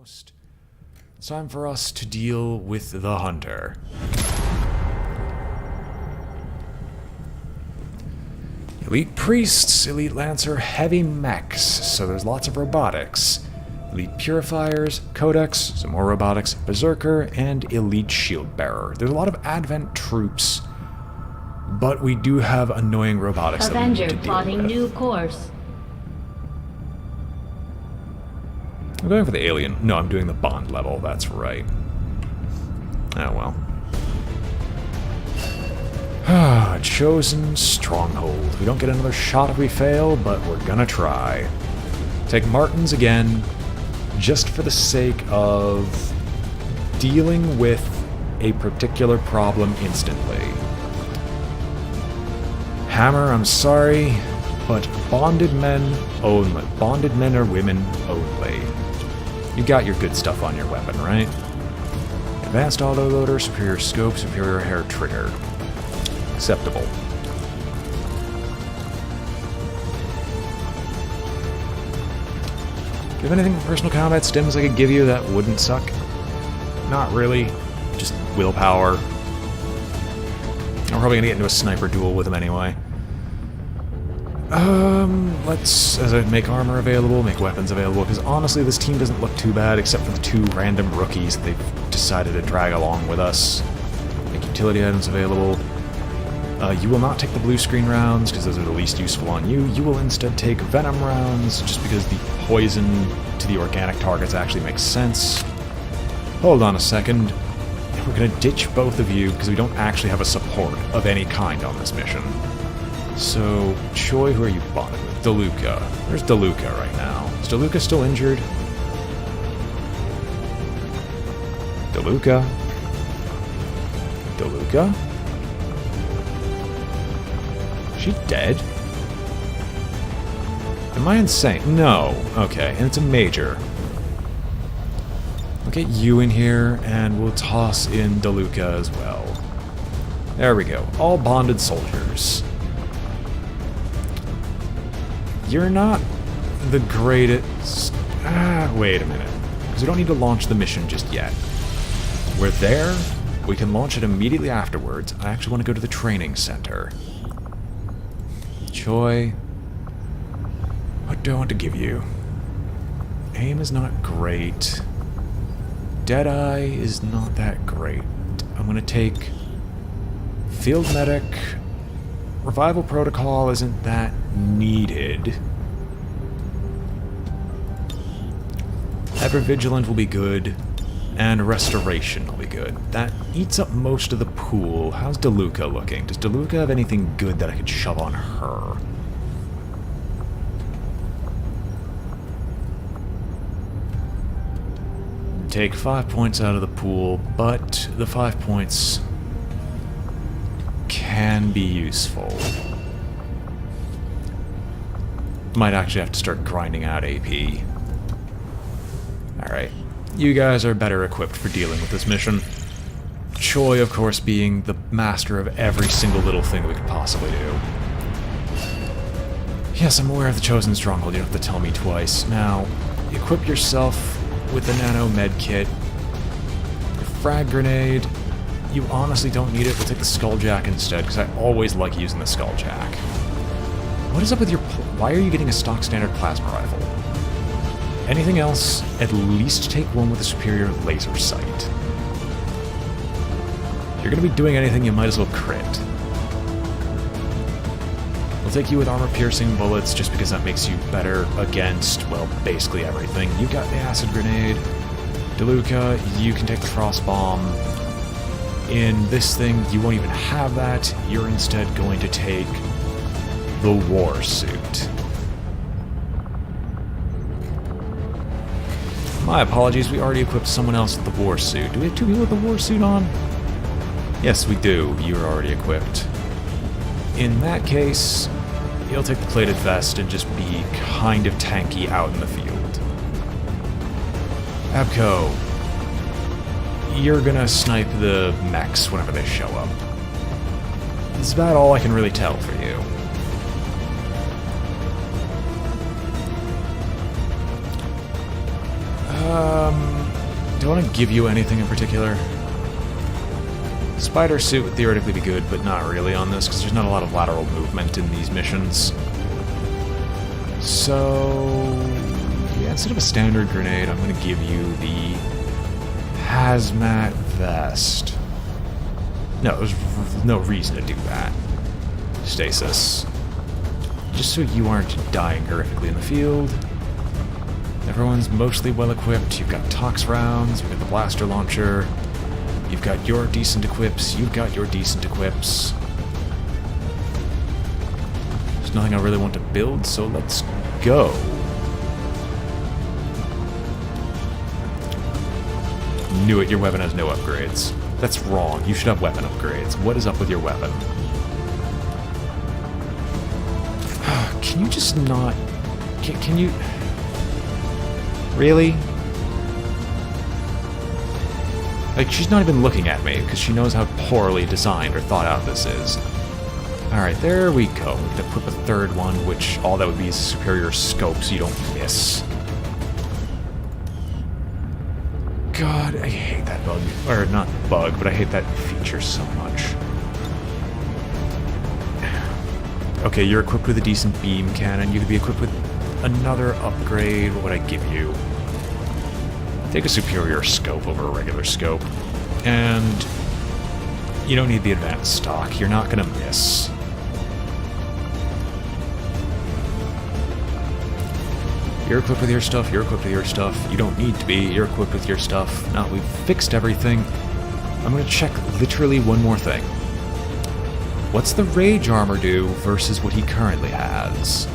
foremost, it's time for us to deal with the Hunter. Elite Priests, Elite Lancer, Heavy Mechs, so there's lots of robotics. Elite Purifiers, Codex, some more robotics, Berserker, and Elite Shield Bearer. There's a lot of Advent troops, but we do have annoying robotics that we need to Avenger deal plotting with. new course. I'm going for the alien. No, I'm doing the bond level, that's right. Oh well. Chosen Stronghold. We don't get another shot if we fail, but we're gonna try. Take Martins again, just for the sake of dealing with a particular problem instantly. Hammer, I'm sorry, but bonded men only. Bonded men or women only. You got your good stuff on your weapon, right? Advanced autoloader, superior scope, superior hair trigger. Acceptable. Do you have anything for personal combat stims I could give you that wouldn't suck? Not really. Just willpower. I'm probably gonna get into a sniper duel with him anyway. Let's, as I make armor available, make weapons available, because honestly this team doesn't look too bad except for the two random rookies they've decided to drag along with us. Make utility items available. You will not take the blue screen rounds, because those are the least useful on you. You will instead take venom rounds, just because the poison to the organic targets actually makes sense. Hold on a second. We're gonna ditch both of you, because we don't actually have a support of any kind on this mission. So, Choi, who are you bonded with? DeLuca. Where's DeLuca right now? Is DeLuca still injured? DeLuca? DeLuca? She dead? Am I insane? No. Okay, and it's a major. We'll get you in here, and we'll toss in DeLuca as well. There we go. All bonded soldiers. You're not the greatest... wait a minute. Because we don't need to launch the mission just yet. We're there. We can launch it immediately afterwards. I actually want to go to the training center. Choi, what do I want to give you? Aim is not great. Deadeye is not that great. I'm going to take Field Medic. Revival Protocol isn't that needed. Hypervigilant will be good. And Restoration will be good. That eats up most of the pool. How's DeLuca looking? Does DeLuca have anything good that I could shove on her? Take 5 points out of the pool, but the 5 points can be useful. Might actually have to start grinding out AP. Alright. You guys are better equipped for dealing with this mission. Choi, of course, being the master of every single little thing that we could possibly do. Yes, I'm aware of the Chosen Stronghold, you don't have to tell me twice. Now, equip yourself with the Nano Med Kit. Your Frag Grenade, you honestly don't need it, we'll take the Skulljack instead, because I always like using the Skulljack. What is up with your... why are you getting a stock standard plasma rifle? Anything else, at least take one with a superior laser sight. If you're going to be doing anything, you might as well crit. We'll take you with armor-piercing bullets, just because that makes you better against, well, basically everything. You got the acid grenade. DeLuca, you can take the frost bomb. In this thing, you won't even have that. You're instead going to take the war suit. My apologies, we already equipped someone else with the war suit. Do we have two people with the war suit on? Yes, we do. You're already equipped. In that case, you'll take the plated vest and just be kind of tanky out in the field. Abco, you're gonna snipe the mechs whenever they show up. That's about all I can really tell for you. Do I want to give you anything in particular? Spider suit would theoretically be good, but not really on this, because there's not a lot of lateral movement in these missions. So, yeah, instead of a standard grenade, I'm going to give you the hazmat vest. No, there's no reason to do that. Stasis. Just so you aren't dying horrifically in the field. Everyone's mostly well-equipped. You've got Tox rounds, you've got the blaster launcher, you've got your decent equips, you've got your decent equips. There's nothing I really want to build, so let's go. Knew it, your weapon has no upgrades. That's wrong, you should have weapon upgrades. What is up with your weapon? Can you just not... Can you... Really? Like, she's not even looking at me, because she knows how poorly designed or thought out this is. Alright, there we go. We can equip a third one, which all that would be is a superior scope, so you don't miss. God, I hate that bug. Or, not bug, but I hate that feature so much. Okay, you're equipped with a decent beam cannon. You could be equipped with another upgrade. What would I give you? Take a superior scope over a regular scope. And you don't need the advanced stock. You're not gonna miss. You're equipped with your stuff, you're equipped with your stuff. You don't need to be, you're equipped with your stuff. Now we've fixed everything. I'm gonna check literally one more thing. What's the rage armor do versus what he currently has?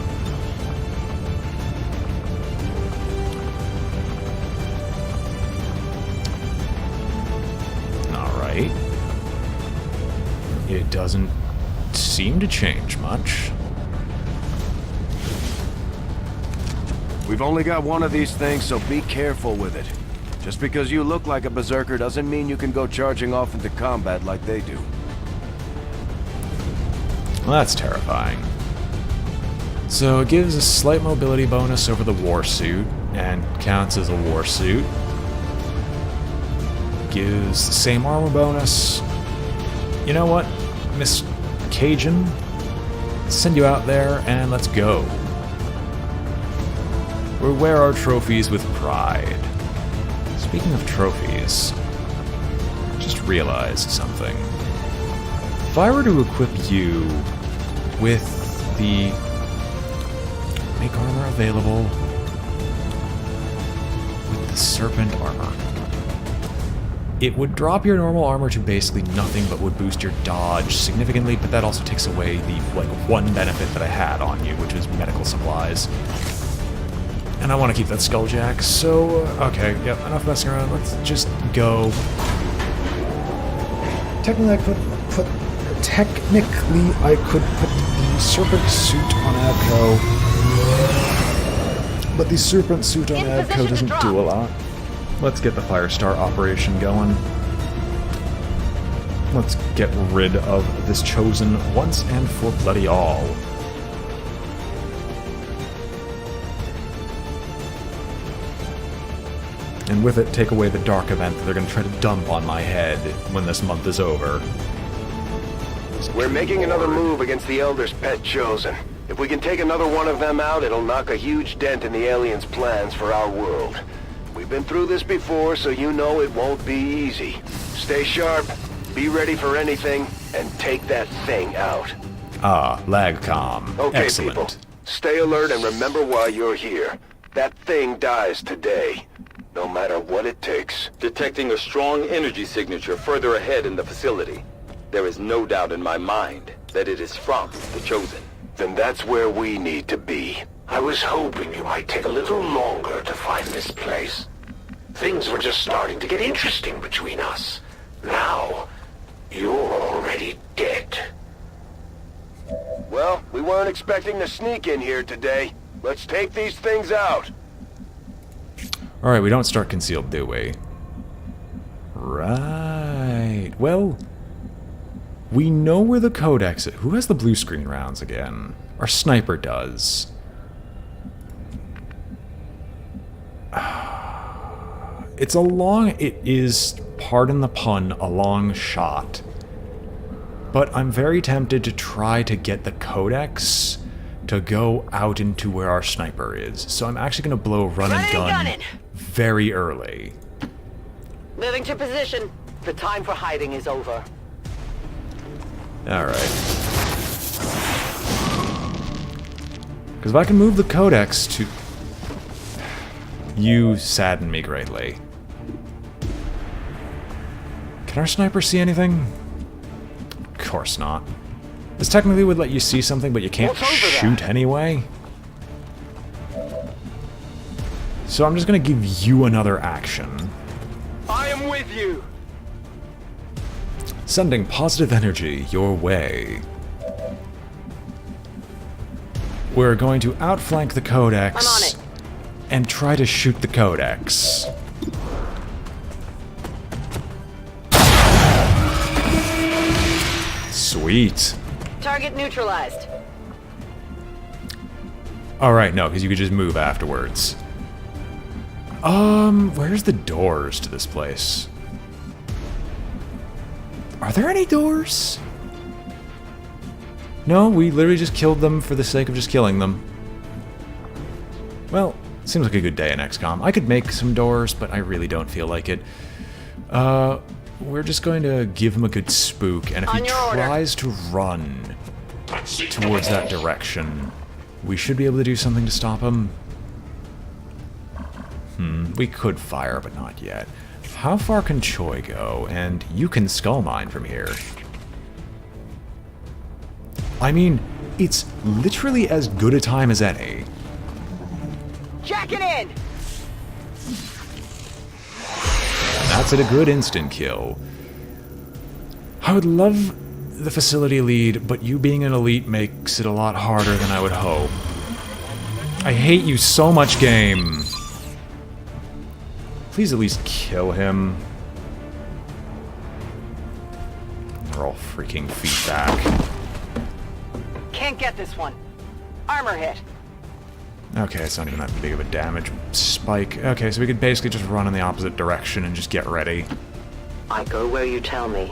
Alright. It doesn't seem to change much. We've only got one of these things, so be careful with it. Just because you look like a berserker doesn't mean you can go charging off into combat like they do. Well, that's terrifying. So it gives a slight mobility bonus over the war suit, and counts as a war suit. Gives the same armor bonus. You know what, Miss Cajun? Let's send you out there, and let's go. We wear our trophies with pride. Speaking of trophies, just realized something. If I were to equip you with the make armor available with the serpent armor, it would drop your normal armor to basically nothing, but would boost your dodge significantly, but that also takes away the one benefit that I had on you, which was medical supplies. And I want to keep that Skulljack, so okay, yep, enough messing around, let's just go. Technically I could put the Serpent suit on Abco, but the Serpent suit on Abco doesn't do a lot. Let's get the Firestar operation going. Let's get rid of this Chosen once and for bloody all. And with it, take away the dark event that they're going to try to dump on my head when this month is over. We're making another move against the Elder's pet Chosen. If we can take another one of them out, it'll knock a huge dent in the aliens' plans for our world. We've been through this before, so you know it won't be easy. Stay sharp, be ready for anything, and take that thing out. Ah, LagCom. Okay, excellent. people. Stay alert and remember why you're here. That thing dies today. No matter what it takes. Detecting a strong energy signature further ahead in the facility. There is no doubt in my mind that it is from the Chosen. Then that's where we need to be. I was hoping you might take a little longer to find this place. Things were just starting to get interesting between us. Now, you're already dead. Well, we weren't expecting to sneak in here today. Let's take these things out. Alright, we don't start concealed, do we? Right. Well, we know where the codex is. Who has the blue screen rounds again? Our sniper does. It is, pardon the pun, a long shot. But I'm very tempted to try to get the Codex to go out into where our sniper is. So I'm actually going to blow run and gun very early. Moving to position. The time for hiding is over. Alright. Because if I can move the Codex to... You sadden me greatly. Can our sniper see anything? Of course not. This technically would let you see something, but you can't shoot anyway. So I'm just going to give you another action. I am with you! Sending positive energy your way. We're going to outflank the Codex. I'm on it. And try to shoot the Codex. Sweet. Target neutralized. Alright, no, because you could just move afterwards. Where's the doors to this place? Are there any doors? No, we literally just killed them for the sake of just killing them. Well, seems like a good day in XCOM. I could make some doors, but I really don't feel like it. We're just going to give him a good spook, and if he tries to run towards that direction, we should be able to do something to stop him. We could fire, but not yet. How far can Choi go? And you can skull mine from here. I mean, it's literally as good a time as any. Jack it in! That's a good instant kill. I would love the facility lead, but you being an elite makes it a lot harder than I would hope. I hate you so much, game. Please at least kill him. We're all freaking feedback. Can't get this one. Armor hit. Okay, it's not even that big of a damage spike. Okay, so we could basically just run in the opposite direction and just get ready. I go where you tell me.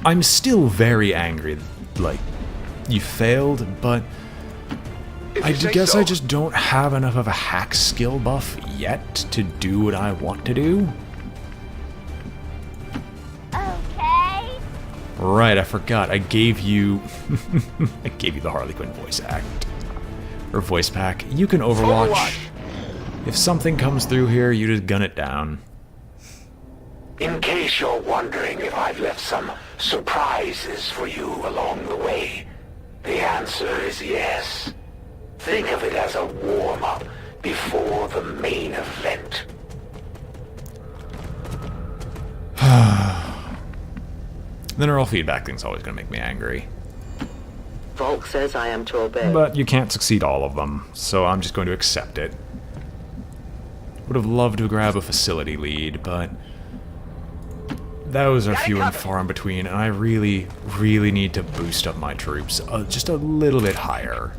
I'm still very angry. Like, you failed, but I guess I just don't have enough of a hack skill buff yet to do what I want to do. Okay. Right, I forgot. I gave you... I gave you the Harley Quinn voice act. Or voice pack. You can Overwatch. If something comes through here, you just gun it down. In case you're wondering if I've left some surprises for you along the way, the answer is yes. Think of it as a warm-up before the main event. The neural feedback thing's always going to make me angry. Volk says I am to obey. But you can't succeed all of them, so I'm just going to accept it. Would have loved to grab a facility lead, but those are few and far in between, and I really, really need to boost up my troops just a little bit higher.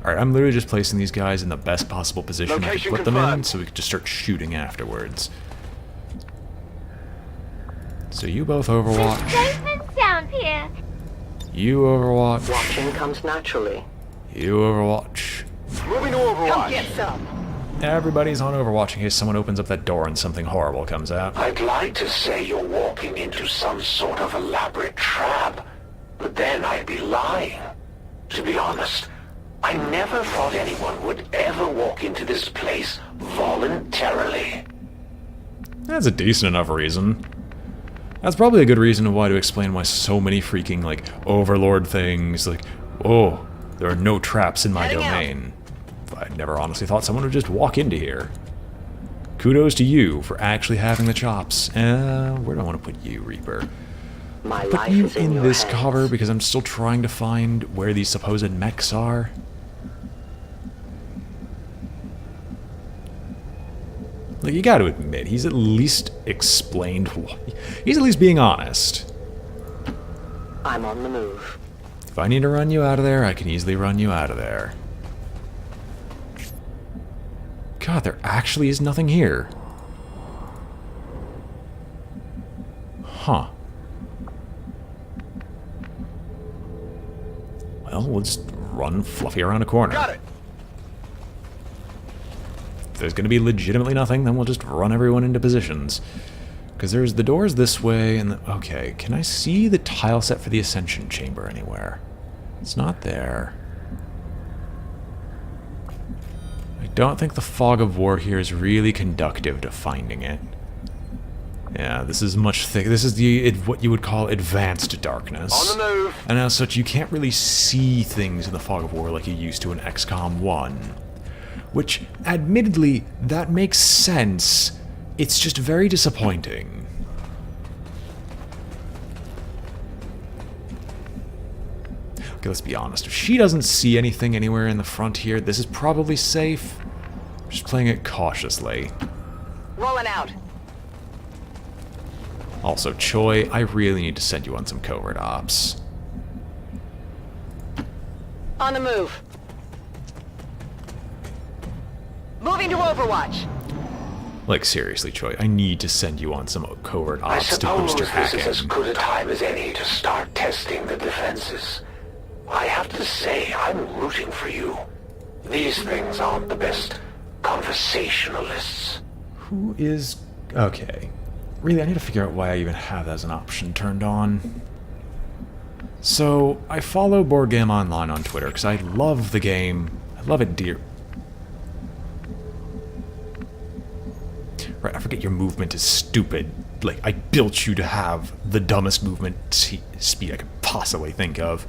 Alright, I'm literally just placing these guys in the best possible position I can put them in, so we can just start shooting afterwards. So you both Overwatch. Statements down here. You Overwatch. Watching comes naturally. You Overwatch. Moving to Come Overwatch. get some. Everybody's on Overwatch in case someone opens up that door and something horrible comes out. I'd like to say you're walking into some sort of elaborate trap, but then I'd be lying. To be honest, I never thought anyone would ever walk into this place voluntarily. That's a decent enough reason. That's probably a good reason why to explain why so many freaking, like, Overlord things, like, oh, there are no traps in my domain. I never honestly thought someone would just walk into here. Kudos to you for actually having the chops. Where do I want to put you, Reaper? My Put life you is in in your this hands. cover because I'm still trying to find where these supposed mechs are. Like, you gotta admit, he's at least explained why. He's at least being honest. I'm on the move. If I need to run you out of there, I can easily run you out of there. God, there actually is nothing here. Huh. Well, we'll just run Fluffy around a corner. Got it. If there's going to be legitimately nothing, then we'll just run everyone into positions. Because there's the doors this way, and okay, can I see the tile set for the Ascension Chamber anywhere? It's not there. I don't think the Fog of War here is really conductive to finding it. Yeah, this is much thick. This is what you would call advanced darkness. On the move. And as such, you can't really see things in the Fog of War like you used to in XCOM 1. Which, admittedly, that makes sense. It's just very disappointing. Okay, let's be honest. If she doesn't see anything anywhere in the front here, this is probably safe. Just playing it cautiously. Rolling out. Also, Choi, I really need to send you on some covert ops. On the move. Moving to Overwatch. Like, seriously, Choi, I need to send you on some covert I ops to suppose boost your this is as hacking. good a time as any to start testing the defenses. I have to say, I'm rooting for you. These things aren't the best conversationalists. Who is... Okay. Really, I need to figure out why I even have that as an option turned on. So, I follow Board Game Online on Twitter, because I love the game. I love it dear... Right, I forget your movement is stupid. Like, I built you to have the dumbest movement speed I could possibly think of.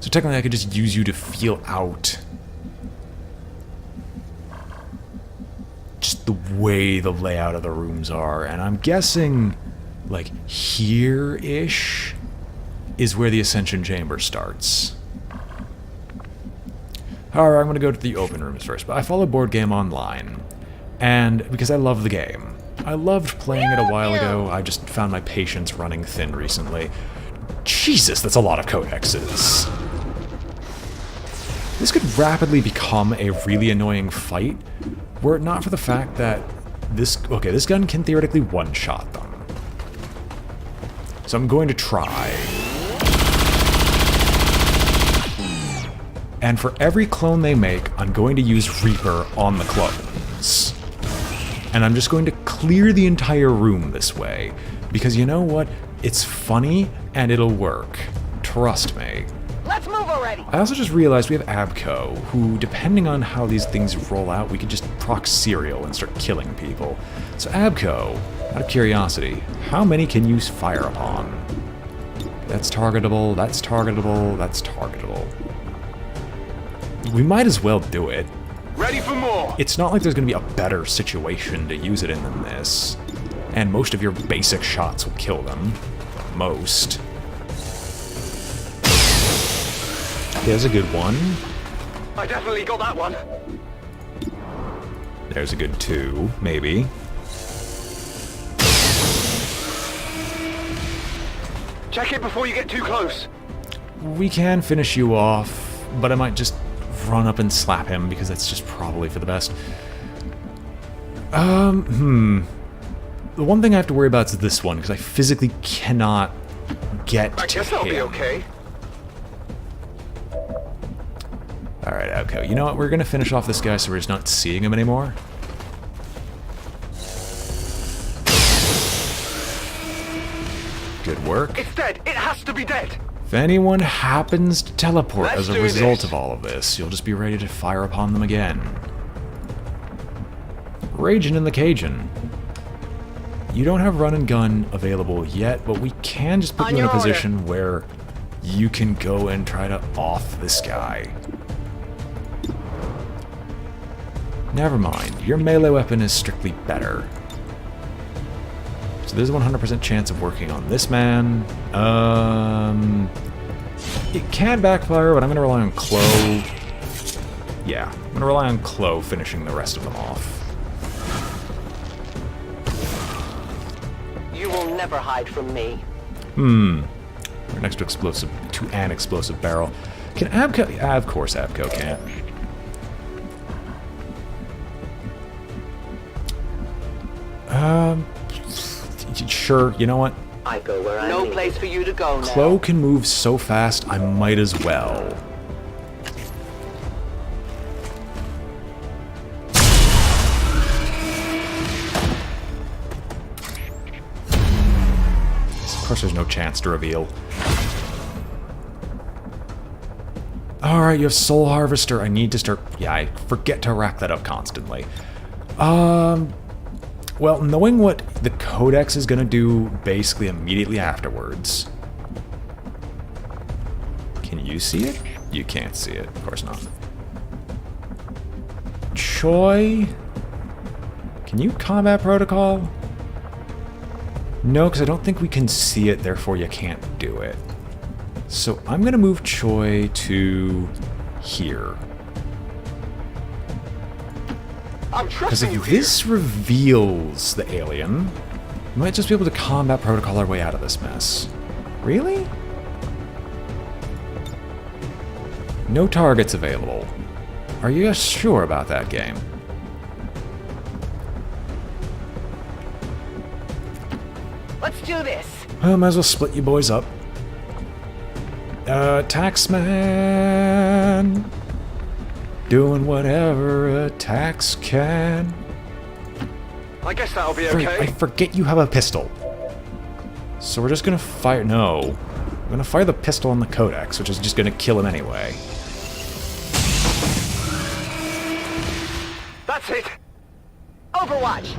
So technically I could just use you to feel out just the way the layout of the rooms are. And I'm guessing, like, here-ish is where the Ascension Chamber starts. However, I'm going to go to the open rooms first, but I follow Board Game Online. And because I love the game. I loved playing it a while ago, I just found my patience running thin recently. Jesus, that's a lot of codexes. This could rapidly become a really annoying fight, were it not for the fact that this gun can theoretically one-shot them. So I'm going to try. And for every clone they make, I'm going to use Reaper on the clones. And I'm just going to clear the entire room this way. Because you know what? It's funny, and it'll work. Trust me. Let's move already. I also just realized we have Abco, who, depending on how these things roll out, we could just proc serial and start killing people. So Abco, out of curiosity, how many can you fire upon? That's targetable, that's targetable, that's targetable. We might as well do it. Ready for more. It's not like there's going to be a better situation to use it in than this. And most of your basic shots will kill them. Most. There's a good one. I definitely got that one. There's a good two, maybe. Check it before you get too close. We can finish you off, but I might just run up and slap him because that's just probably for the best. The one thing I have to worry about is this one, because I physically cannot get to I guess I'll be him. okay. Alright, Abco. You know what? We're going to finish off this guy so we're just not seeing him anymore. Good work. It's dead. It has to be dead. If anyone happens to teleport Let's as a do result this. of all of this, you'll just be ready to fire upon them again. Raging in the Cajun. You don't have run and gun available yet, but we can just put On you in a your order. position where you can go and try to off this guy. Never mind. Your melee weapon is strictly better. So there's a 100% chance of working on this man. It can backfire, but I'm going to rely on Chloe. Yeah, I'm going to rely on Chloe finishing the rest of them off. You will never hide from me. We're next to an explosive barrel. Can Abco? Yeah, of course Abco can. Sure, you know what? I go where I No place for you to go now. Chloe can move so fast, I might as well. Of course there's no chance to reveal. Alright, you have Soul Harvester. I need to start... Yeah, I forget to rack that up constantly. Well, knowing what the Codex is going to do basically immediately afterwards... Can you see it? You can't see it. Of course not. Choi? Can you combat protocol? No, because I don't think we can see it, therefore you can't do it. So I'm going to move Choi to here. Because if this reveals the alien, we might just be able to combat protocol our way out of this mess. Really? No targets available. Are you guys sure about that game? Let's do this. Well, might as well split you boys up. Taxman, doing whatever a tax can. I guess that'll be I okay. forget you have a pistol. So we're just gonna fire... No. We're gonna fire the pistol on the Codex, which is just gonna kill him anyway. That's it. Overwatch.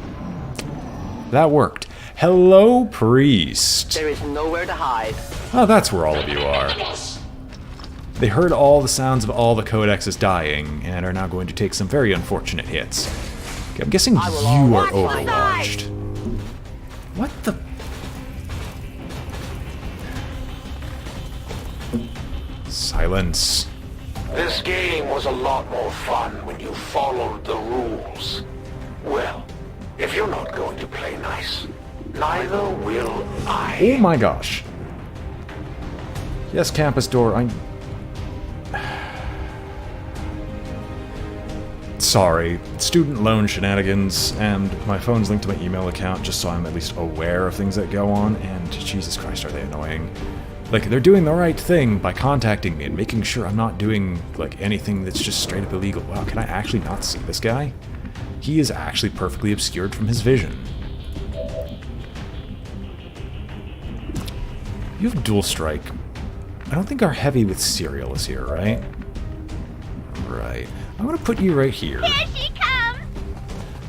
That worked. Hello, priest. There is nowhere to hide. Oh, that's where all of you are. They heard all the sounds of all the Codexes dying, and are now going to take some very unfortunate hits. Okay, I'm guessing you are overwatched. What the... Silence. This game was a lot more fun when you followed the rules. Well, if you're not going to play nice, neither will I. Oh my gosh. Yes, campus door, I'm... Sorry, student loan shenanigans, and my phone's linked to my email account just so I'm at least aware of things that go on, and Jesus Christ, are they annoying. Like, they're doing the right thing by contacting me and making sure I'm not doing, like, anything that's just straight up illegal. Wow, can I actually not see this guy? He is actually perfectly obscured from his vision. You have dual strike. I don't think our heavy with cereal is here, right? Right. I'm gonna put you right here. Here she comes!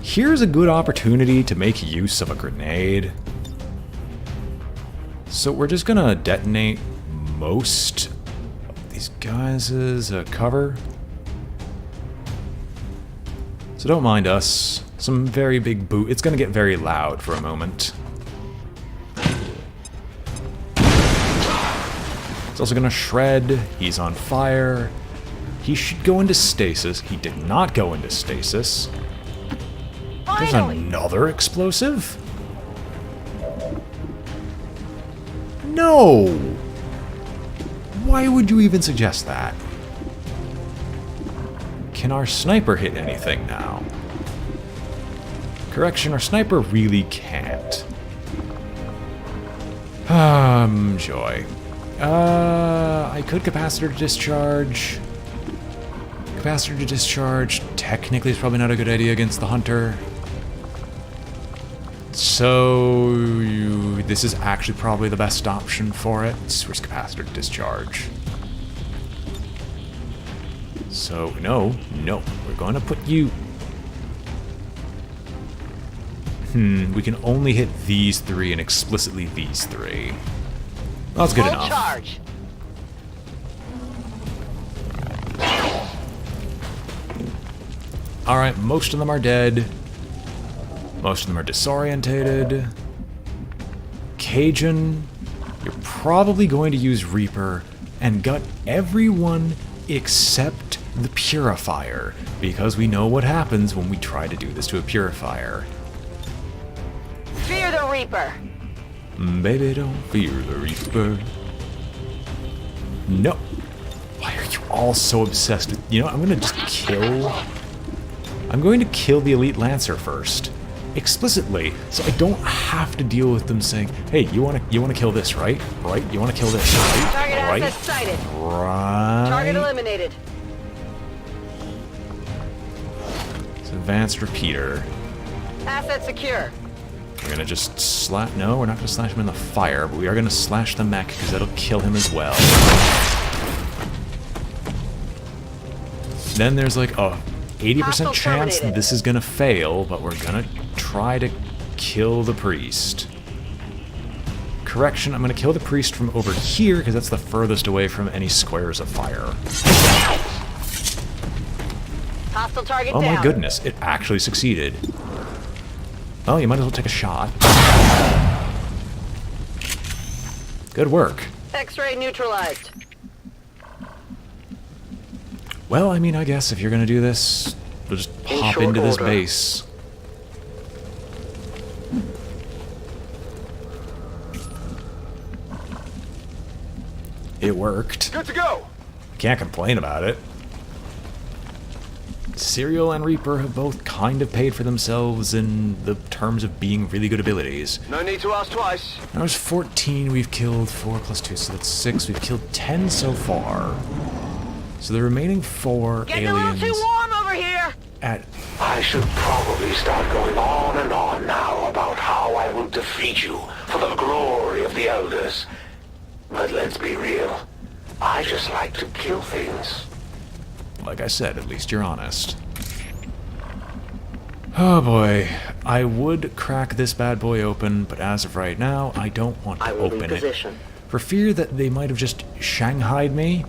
Here's a good opportunity to make use of a grenade. So we're just gonna detonate most of these guys as a cover. So don't mind us. Some very big boot. It's gonna get very loud for a moment. It's also gonna shred. He's on fire. He should go into stasis. He did not go into stasis. There's another explosive? No! Why would you even suggest that? Can our sniper hit anything now? Correction, our sniper really can't. Joy. I could capacitor to discharge. Capacitor to discharge technically is probably not a good idea against the hunter. So this is actually probably the best option for it. Where's capacitor to discharge? So no, we're going to put you. We can only hit these three and explicitly these three. Well, that's good enough. Charge. Alright, most of them are dead. Most of them are disorientated. Cajun, you're probably going to use Reaper and gut everyone except the Purifier, because we know what happens when we try to do this to a Purifier. Fear the Reaper. Baby, don't fear the Reaper. No. Why are you all so obsessed with... You know, I'm going to just kill... I'm going to kill the Elite Lancer first. explicitly, so I don't have to deal with them saying, "Hey, you want to kill this, right? Right? You want to kill this, right? Target Right? asset sighted. Right?" Target eliminated. It's advanced repeater. Asset secure. We're gonna just slash. No, we're not gonna slash him in the fire, but we are gonna slash the mech because that'll kill him as well. Then there's like a 80% Hostile chance that terminated. this is gonna fail, but we're gonna try to kill the priest. Correction, I'm gonna kill the priest from over here because that's the furthest away from any squares of fire. Hostile target Oh down. my goodness, it actually succeeded. Oh, you might as well take a shot. Good work. X-ray neutralized. Well, I mean, I guess if you're gonna do this, we'll just In hop short into this order. base. It worked. Good to go! Can't complain about it. Serial and Reaper have both kind of paid for themselves in the terms of being really good abilities. No need to ask twice. Now there's 14, we've killed 4 plus 2, so that's 6. We've killed 10 so far. So the remaining 4 Getting a little aliens too warm over here. at... I should probably start going on and on now about how I will defeat you for the glory of the Elders. But let's be real. I just like to kill things. Like I said, at least you're honest. Oh boy. I would crack this bad boy open, but as of right now, I don't want to I will open it. reposition. For fear that they might have just shanghaied me,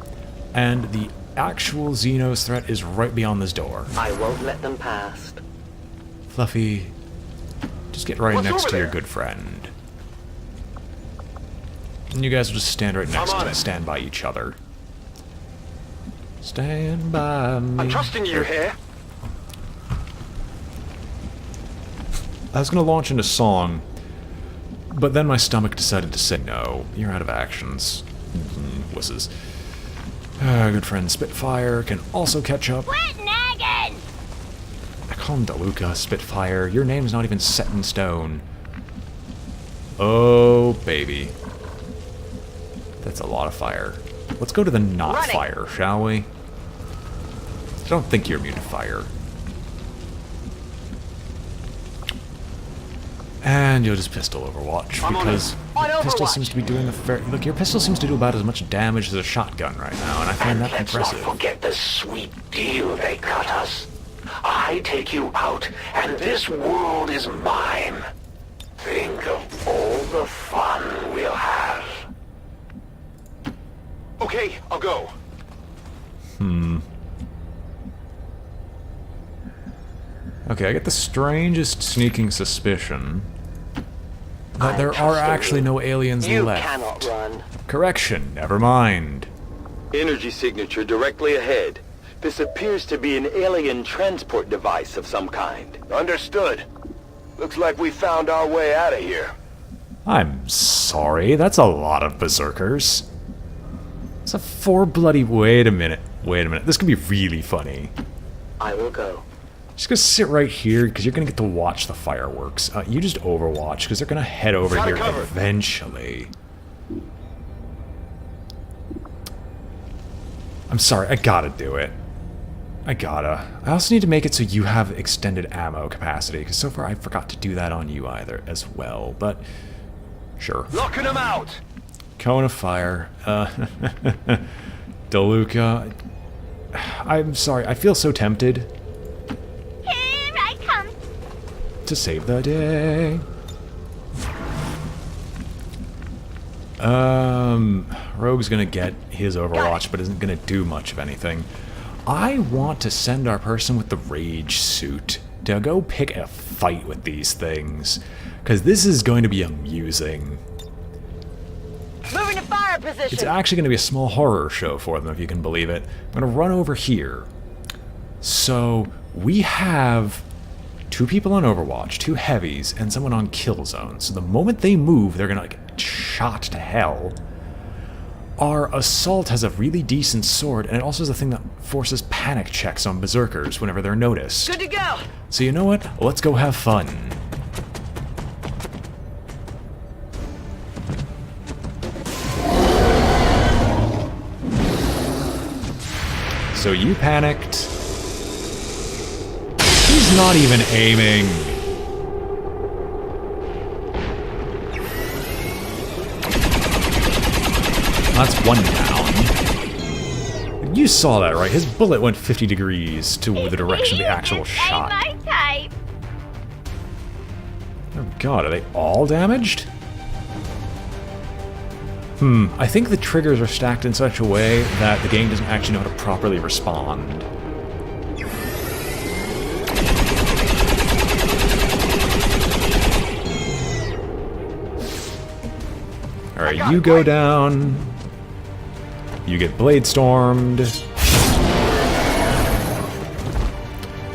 and the actual Xenos threat is right beyond this door. I won't let them past. Fluffy, just get right What's next over to your there? good friend. And you guys will just stand right next I'm to on me, it. stand by each other. Stand by me. I'm trusting you here. I was gonna launch into song, but then my stomach decided to say no. You're out of actions. Wusses. Good friend Spitfire can also catch up. Quit nagging! I call him DeLuca, Spitfire. Your name's not even set in stone. Oh, baby. That's a lot of fire. Let's go to the not Running. fire, shall we? I don't think you're immune to fire. And you'll just pistol Overwatch, I'm on because it. On your pistol Overwatch. seems to be doing a fair... Look, your pistol seems to do about as much damage as a shotgun right now, and I find And that let's impressive. not forget the sweet deal they cut us. I take you out, and this world is mine. Think of all the fun we'll have. Okay, I'll go. Okay, I get the strangest sneaking suspicion that I'm there are trusting actually you. no aliens You left. cannot run. Correction, never mind. Energy signature directly ahead. This appears to be an alien transport device of some kind. Understood. Looks like we found our way out of here. I'm sorry, that's a lot of berserkers. It's a 4 bloody... Wait a minute. This could be really funny. I will go. Just gonna sit right here, because you're gonna get to watch the fireworks. You just overwatch, because they're gonna head over Got it here covered. eventually. I'm sorry, I gotta do it. I also need to make it so you have extended ammo capacity, because so far I forgot to do that on you either, as well, but... Sure. Locking them out! Cone of Fire. DeLuca. I'm sorry, I feel so tempted Here I come! to save the day. Rogue's gonna get his Overwatch, but isn't gonna do much of anything. I want to send our person with the Rage suit to go pick a fight with these things, because this is going to be amusing. Moving to fire It's position. actually going to be a small horror show for them, if you can believe it. I'm going to run over here. So, we have 2 people on Overwatch, 2 heavies, and someone on Killzone. So the moment they move, they're going to get shot to hell. Our Assault has a really decent sword, and it also has a thing that forces panic checks on Berserkers whenever they're noticed. Good to go. So you know what? Let's go have fun. So you panicked. He's not even aiming. That's one down. You saw that, right? His bullet went 50 degrees to the direction of the actual shot. My type. Oh god, are they all damaged? I think the triggers are stacked in such a way that the game doesn't actually know how to properly respond. Alright, you go down. You get blade stormed. I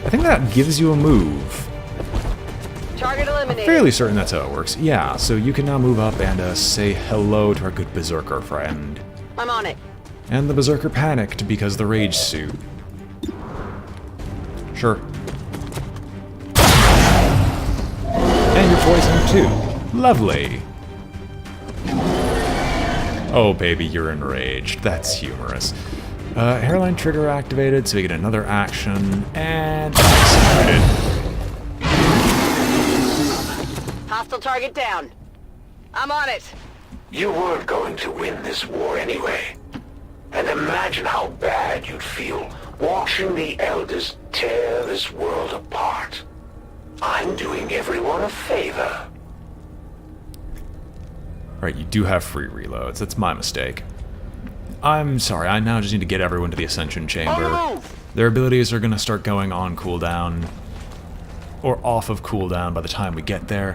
think that gives you a move. Target eliminated. Fairly certain that's how it works. Yeah, so you can now move up and say hello to our good berserker friend. I'm on it. And the berserker panicked because of the rage suit. Sure. And you're poisoned too. Lovely. Oh baby, you're enraged. That's humorous. Hairline trigger activated, so we get another action, and executed. Hostile target down. I'm on it. You weren't going to win this war anyway. And imagine how bad you'd feel watching the Elders tear this world apart. I'm doing everyone a favor. Right, you do have free reloads. That's my mistake. I'm sorry, I now just need to get everyone to the Ascension Chamber. Their abilities are going to start going on cooldown, or off of cooldown by the time we get there.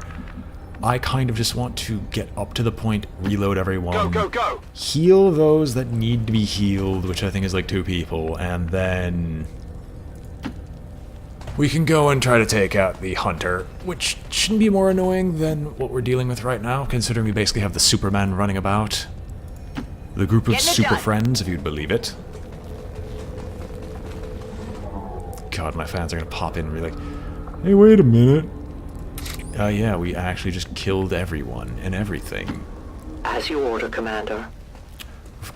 I kind of just want to get up to the point, reload everyone, Go! heal those that need to be healed, which I think is like 2 people, and then we can go and try to take out the Hunter, which shouldn't be more annoying than what we're dealing with right now, considering we basically have the Superman running about. The group of Getting it super done. friends, if you'd believe it. God, my fans are gonna pop in and be like, hey, wait a minute. Yeah, we actually just killed everyone and everything. As you order, Commander.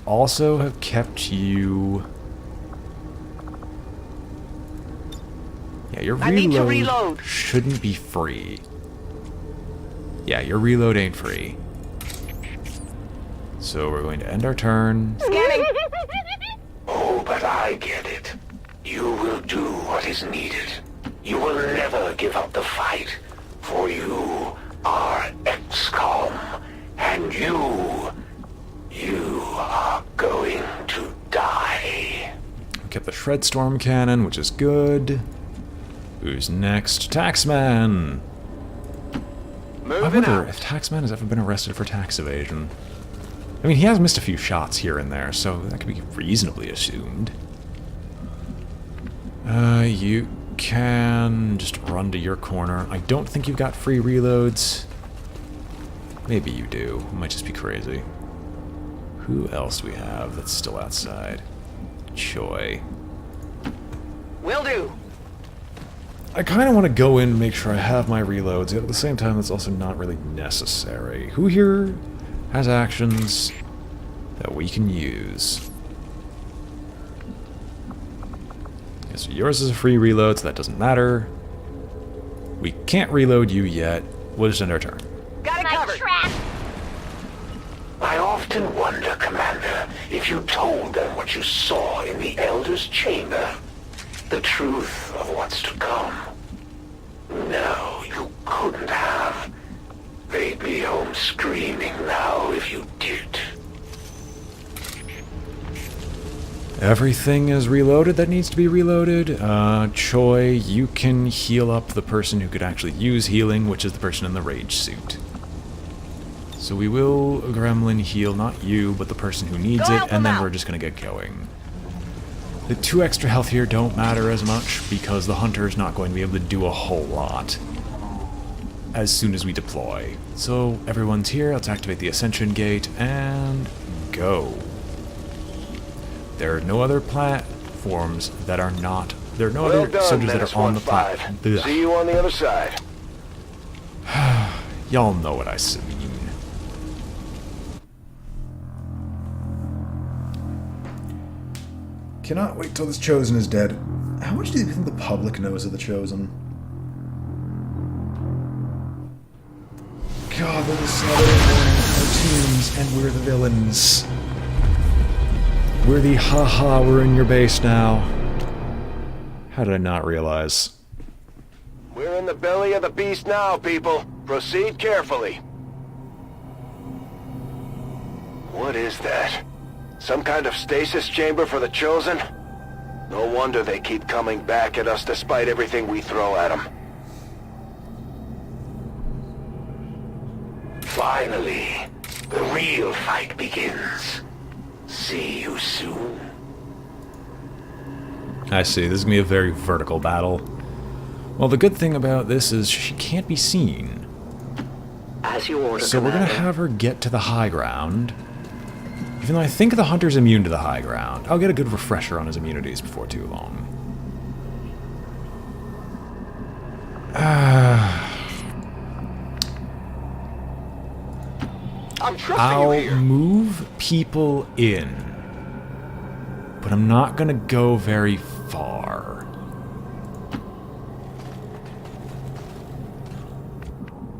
Also have kept you... Yeah, your I need to reload reload. shouldn't be free. Yeah, your reload ain't free. So we're going to end our turn. Scanning. Oh, but I get it. You will do what is needed. You will never give up the fight, for you are XCOM, and you are going to die. Kept the Shred Storm Cannon, which is good. Who's next? Taxman! I wonder if Taxman has ever been arrested for tax evasion. I mean, he has missed a few shots here and there, so that could be reasonably assumed. You can just run to your corner. I don't think you've got free reloads. Maybe you do. It might just be crazy. Who else we have that's still outside? Choi. Will do. I kind of want to go in and make sure I have my reloads, yet at the same time that's also not really necessary. Who here has actions that we can use? Okay, so yours is a free reload, so that doesn't matter. We can't reload you yet. We'll just end our turn. Got it My covered. trap. I often wonder, Commander, if you told them what you saw in the Elder's Chamber. The truth of what's to come. No, you couldn't have. They'd be home screaming now if you did. Everything is reloaded that needs to be reloaded. Choi, you can heal up the person who could actually use healing, which is the person in the rage suit. So we will gremlin heal, not you, but the person who needs Go it, help and him then out. we're just gonna get going. The 2 extra health here don't matter as much, because the Hunter is not going to be able to do a whole lot as soon as we deploy. So everyone's here, let's activate the Ascension Gate, and go. There are no other platforms that are not... There are no Well other done, soldiers that Menace are on the 1-5. platform. See you on the other side. Y'all know what I mean. cannot wait till this Chosen is dead. How much do you think the public knows of the Chosen? God, they're the cartoons, and we're the villains. We're the haha, we're in your base now. How did I not realize? We're in the belly of the beast now, people. Proceed carefully. What is that? Some kind of stasis chamber for the Chosen? No wonder they keep coming back at us despite everything we throw at them. Finally, the real fight begins. See you soon. I see, this is going to be a very vertical battle. Well, the good thing about this is she can't be seen. As you order, So we're going to Commander. have her get to the high ground. Even though I think the Hunter's immune to the high ground. I'll get a good refresher on his immunities before too long. I'm trusting I'll you here. move people in. But I'm not going to go very far.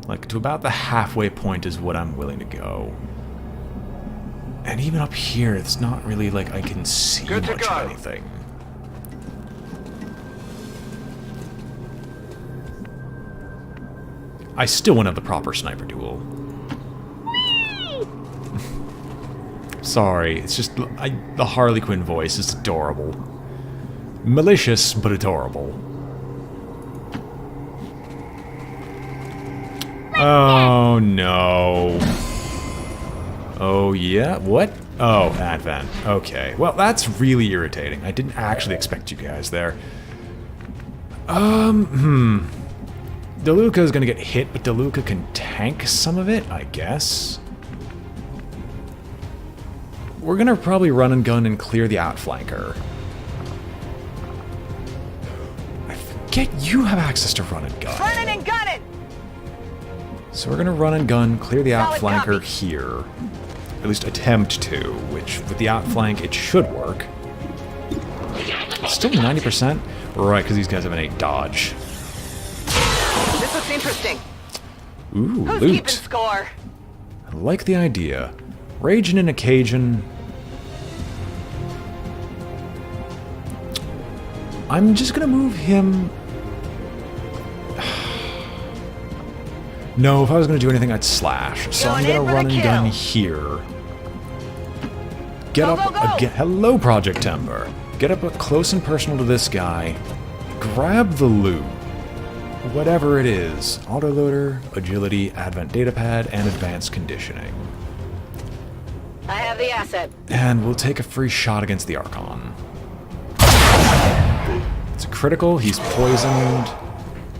Like, to about the halfway point is what I'm willing to go. And even up here, it's not really like I can see Good to much go. of anything. I still won't have the proper sniper duel. Sorry, it's just the Harley Quinn voice is adorable. Malicious, but adorable. Oh no. Oh yeah? What? Oh, Advent. Okay. Well, that's really irritating. I didn't actually expect you guys there. DeLuca is gonna get hit, but DeLuca can tank some of it, I guess. We're gonna probably run and gun and clear the outflanker. I forget you have access to run and gun. Running and gunning! So we're gonna run and gun, clear the Solid outflanker copy. here. At least attempt to, which with the outflank it should work. It's still 90%? Right, because these guys have an 8 dodge. This looks interesting. Ooh, Who's loot. keeping score? I like the idea. Raging in occasion. I'm just gonna move him. No, if I was gonna do anything, I'd slash. So I'm Going gonna in for run the and gun kill. here. Get Go, up go, go. again. Hello, Project Timber. Get up close and personal to this guy. Grab the loot. Whatever it is. Autoloader, agility, advent datapad, and advanced conditioning. I have the asset. And we'll take a free shot against the Archon. It's a critical, he's poisoned.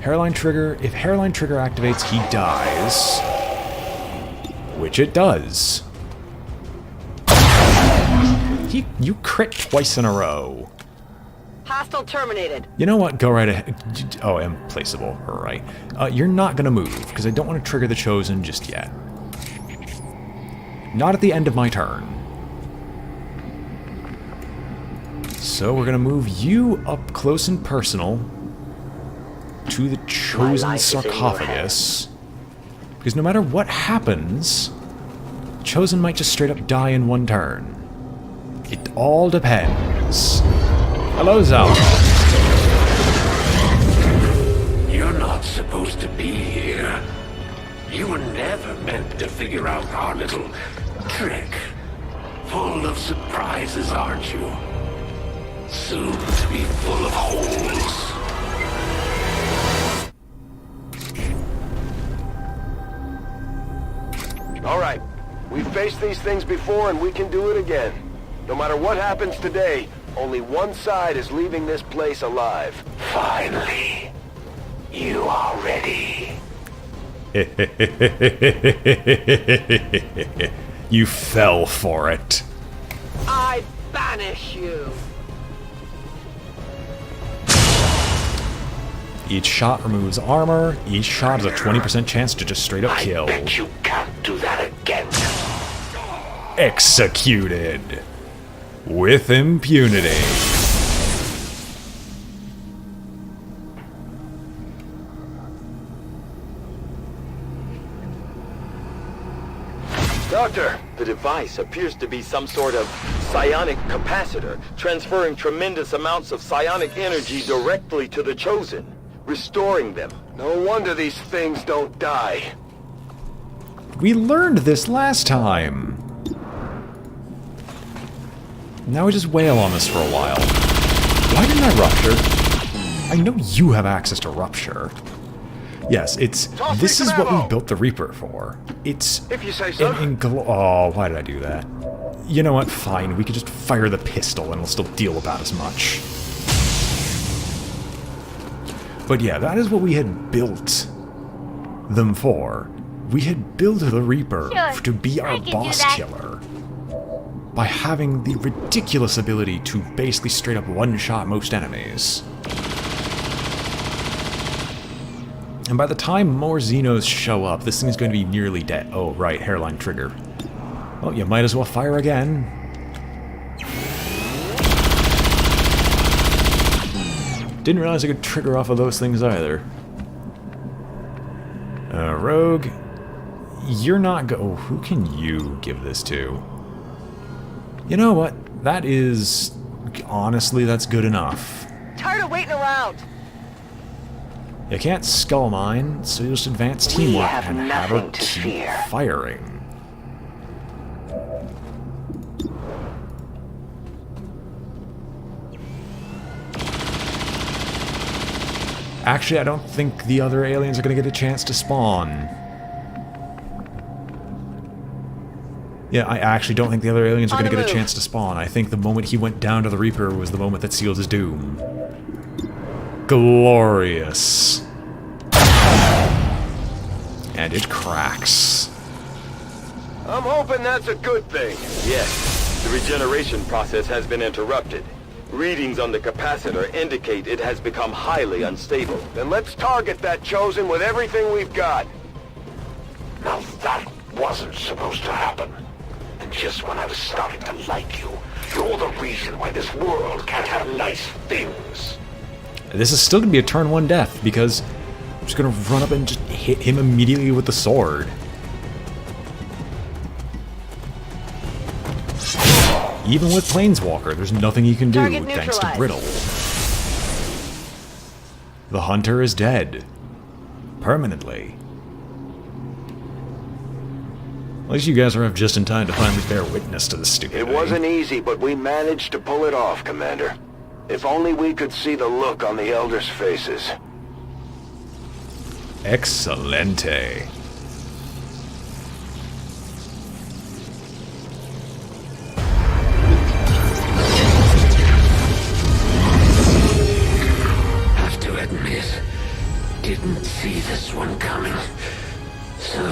Hairline trigger, if hairline trigger activates, he dies. Which it does. You crit twice in a row. Hostile terminated. You know what, go right ahead. Oh, implaceable, right. You're not gonna move, because I don't want to trigger the Chosen just yet. Not at the end of my turn. So we're gonna move you up close and personal to the Chosen life is in your sarcophagus. Because no matter what happens, Chosen might just straight up die in one turn. It all depends. Hello, Zal. You're not supposed to be here. You were never meant to figure out our little trick. Full of surprises, aren't you? Soon to be full of holes. All right. We've faced these things before and we can do it again. No matter what happens today, only one side is leaving this place alive. Finally, you are ready. You fell for it. I banish you. Each shot removes armor. Each shot has a 20% chance to just straight up I kill. bet you can't do that again. Executed. With impunity. Doctor! The device appears to be some sort of psionic capacitor, transferring tremendous amounts of psionic energy directly to the Chosen, restoring them. No wonder these things don't die. We learned this last time. Now we just wail on this for a while. Why didn't I rupture? I know you have access to rupture. Yes, this is what we built the Reaper for. It's If you say so. Oh, why did I do that? You know what? Fine, we could just fire the pistol and it'll still deal about as much. But yeah, that is what we had built them for. We had built the Reaper Sure, to be I our can do boss that. killer. By having the ridiculous ability to basically straight up one-shot most enemies. And by the time more Xenos show up, this thing is going to be nearly dead. Oh, right, hairline trigger. Well, you might as well fire again. Didn't realize I could trigger off of those things either. Rogue, you're not oh, who can you give this to? You know what? That is... honestly, that's good enough. Tired of waiting around. You can't skull mine, so you'll just advance teamwork have and have her nothing to keep fear. firing. Actually, I don't think the other aliens are going to get a chance to spawn. Yeah, I actually don't think the other aliens are On going to the get a move. chance to spawn. I think the moment he went down to the Reaper was the moment that sealed his doom. Glorious. And it cracks. I'm hoping that's a good thing. Yes, the regeneration process has been interrupted. Readings on the capacitor indicate it has become highly unstable. Then let's target that Chosen with everything we've got. Now that wasn't supposed to happen. And just when I was starting to like you, you're the reason why this world can't have nice things. This is still going to be a turn 1 death, because I'm just going to run up and just hit him immediately with the sword. Even with Planeswalker, there's nothing he can do Target thanks to neutralized. Brittle. The Hunter is dead. Permanently. At least you guys arrived just in time to finally bear witness to this stupid It thing. wasn't easy, but we managed to pull it off, Commander. If only we could see the look on the Elders' faces. Excelente. Have to admit, didn't see this one coming. So,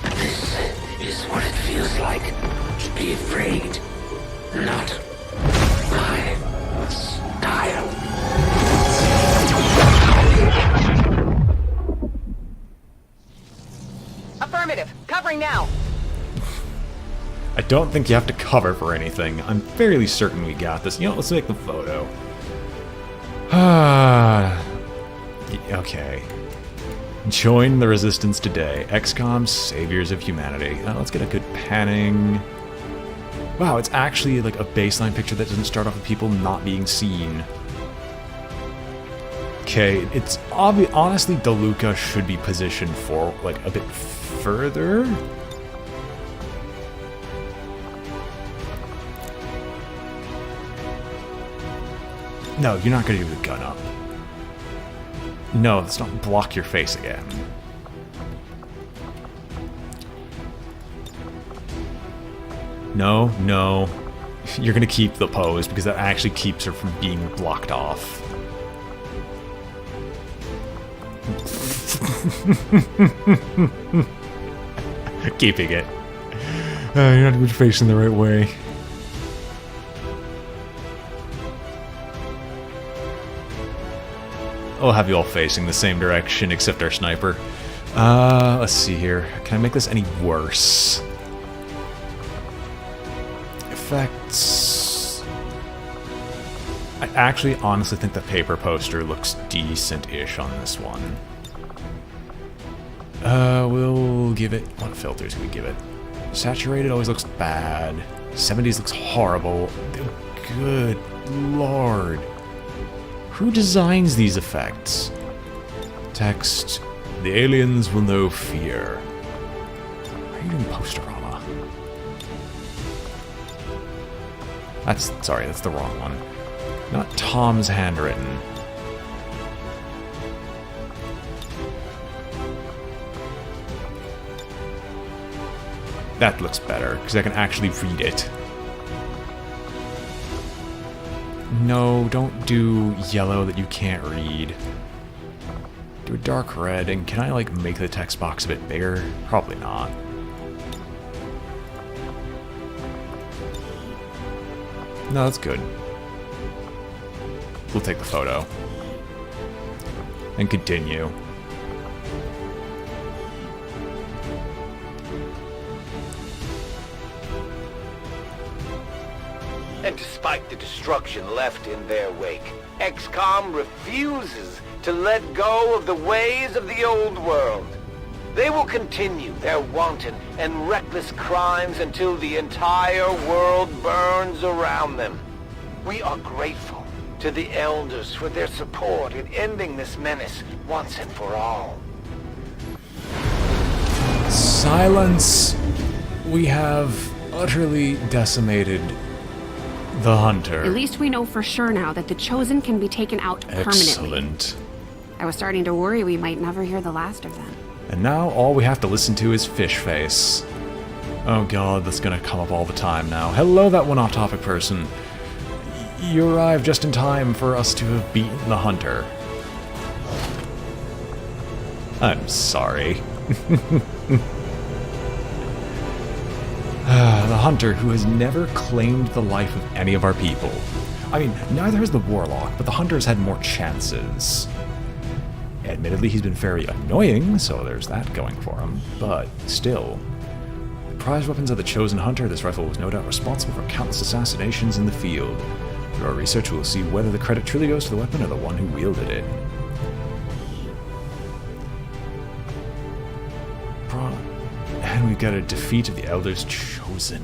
this is what it feels like to be afraid. Not my style. Affirmative. Covering now. I don't think you have to cover for anything. I'm fairly certain we got this. You know, let's make the photo. Okay. Join the resistance today. XCOM, saviors of humanity. Let's get a good panning. Wow, it's actually like a baseline picture that doesn't start off with people not being seen. Okay, it's obvious. Honestly, DeLuca should be positioned for like a bit further. No, you're not going to do the gun up. No, let's not block your face again. No, no. You're going to keep the pose because that actually keeps her from being blocked off. Keeping it. You're not even facing the right way. I'll have you all facing the same direction except our sniper. Let's see here. Can I make this any worse? Effects. I actually honestly think the paper poster looks decent-ish on this one. We'll give it... What filters do we give it? Saturated always looks bad. 70s looks horrible. Good lord. Who designs these effects? Text. The aliens will know fear. Why are you doing Posterama? Sorry, that's the wrong one. Not Tom's handwritten. That looks better, because I can actually read it. No, don't do yellow that you can't read. Do a dark red, and can I, like, make the text box a bit bigger? Probably not. No, that's good. We'll take the photo. And continue. And despite the destruction left in their wake, XCOM refuses to let go of the ways of the old world. They will continue their wanton and reckless crimes until the entire world burns around them. We are grateful to the Elders for their support in ending this menace once and for all. Silence! We have utterly decimated the Hunter. At least we know for sure now that the Chosen can be taken out permanently. Excellent. I was starting to worry we might never hear the last of them. And now all we have to listen to is Fish Face. Oh god, that's gonna come up all the time now. Hello, that one off-topic person. You arrived just in time for us to have beaten the Hunter. I'm sorry. The Hunter, who has never claimed the life of any of our people. I mean, neither has the Warlock, but the Hunter's had more chances. Admittedly, he's been very annoying, so there's that going for him, but still. The prized weapons of the Chosen Hunter, this rifle was no doubt responsible for countless assassinations in the field. Through our research, we will see whether the credit truly goes to the weapon or the one who wielded it. And we've got a defeat of the Elders Chosen.